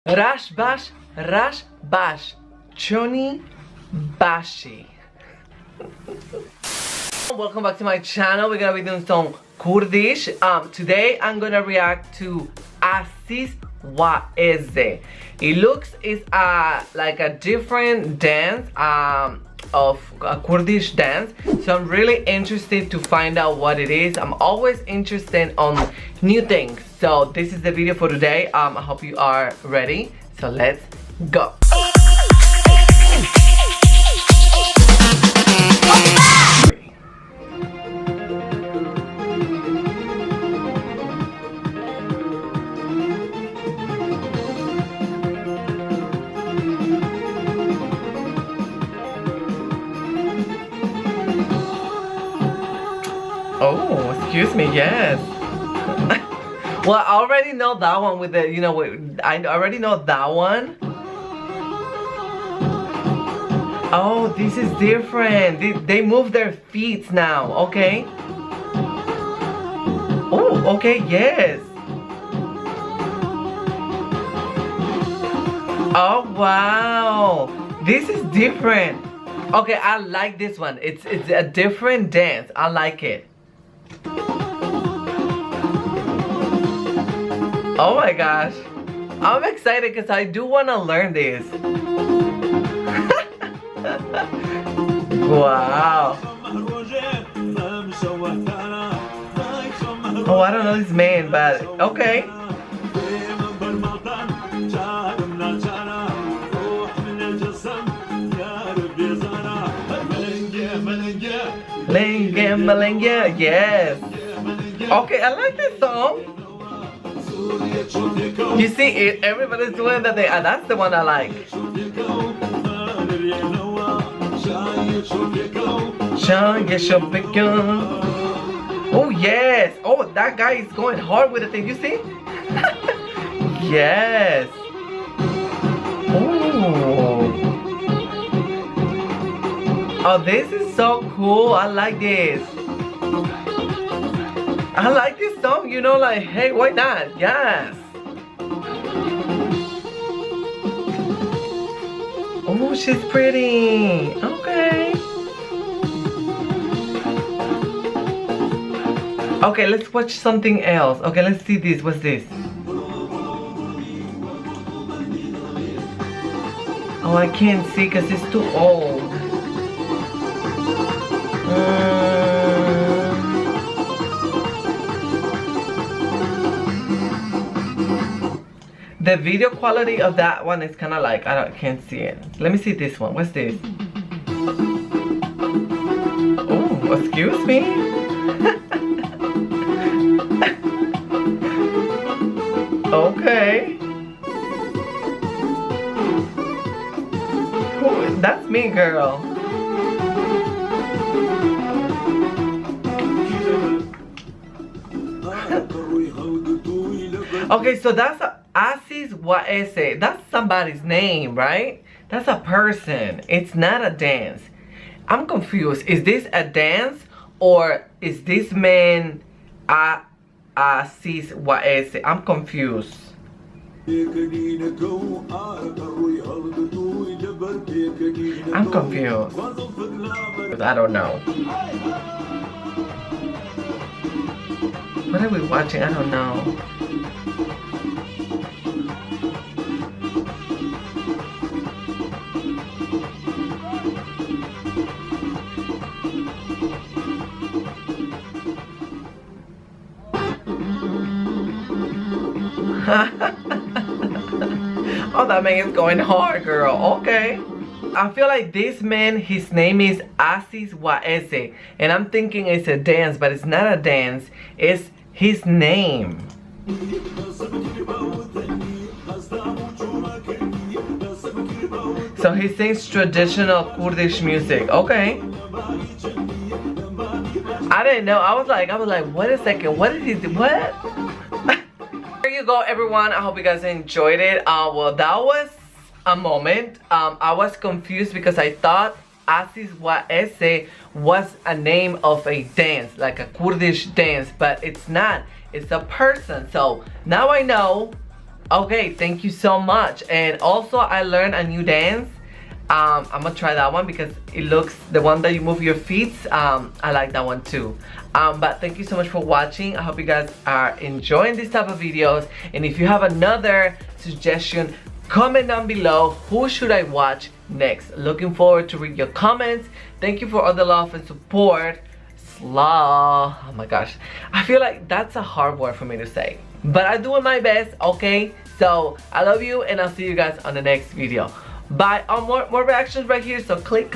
Rash bash, rash bash, choni bashi. Welcome back to my channel. We're gonna be doing some Kurdish. Today I'm gonna react to Aziz Waisi. It looks is like a different dance of a Kurdish dance, so I'm really interested to find out what it is. I'm always interested on new things, so this is the video for today. I hope you are ready, so let's go. Oh, excuse me, yes. Well, I already know that one with the, I already know that one. Oh, this is different. They move their feet now, okay. Oh, okay, yes. Oh, wow. This is different. Okay, I like this one. It's a different dance. I like it. Oh my gosh, I'm excited because I do want to learn this. Wow. Oh, I don't know this man, but okay. Melenga, yes. Okay, I like this song. You see, everybody's doing that thing, and that's the one I like. Oh yes! Oh, that guy is going hard with the thing. You see? Yes. Oh, this is so cool. I like this. I like this song, like, hey, why not? Yes. Oh, she's pretty. Okay. Okay, let's watch something else. Okay, let's see this. What's this? Oh, I can't see because it's too old. The video quality of that one is kind of like, I can't see it. Let me see this one. What's this? Oh, excuse me. Okay. Ooh, that's me, girl. Okay, so that's Aziz Waisi. That's somebody's name, right? That's a person. It's not a dance. I'm confused. Is this a dance or is this man Aziz Waisi? I'm confused. I'm confused. I don't know. What are we watching? I don't know. Oh, that man is going hard, girl. Okay. I feel like this man, his name is Aziz Waisi, and I'm thinking it's a dance, but it's not a dance. It's his name. So he sings traditional Kurdish music. Okay. I didn't know. I was like, wait a second. What did he do? What? There you go, everyone. I hope you guys enjoyed it. Well, that was a moment. I was confused because I thought Aziz Waisi was a name of a dance, like a Kurdish dance, but it's not. It's a person. So now I know Okay, thank you so much. And also I learned a new dance. I'm gonna try that one because it looks, the one that you move your feet, I like that one too. But thank you so much for watching. I hope you guys are enjoying this type of videos, and if you have another suggestion, comment down below. Who should I watch next? Looking forward to read your comments. Thank you for all the love and support. Slaw. Oh my gosh, I feel like that's a hard word for me to say, but I'm doing my best. Okay, so I love you, and I'll see you guys on the next video. Bye. More reactions right here, so click.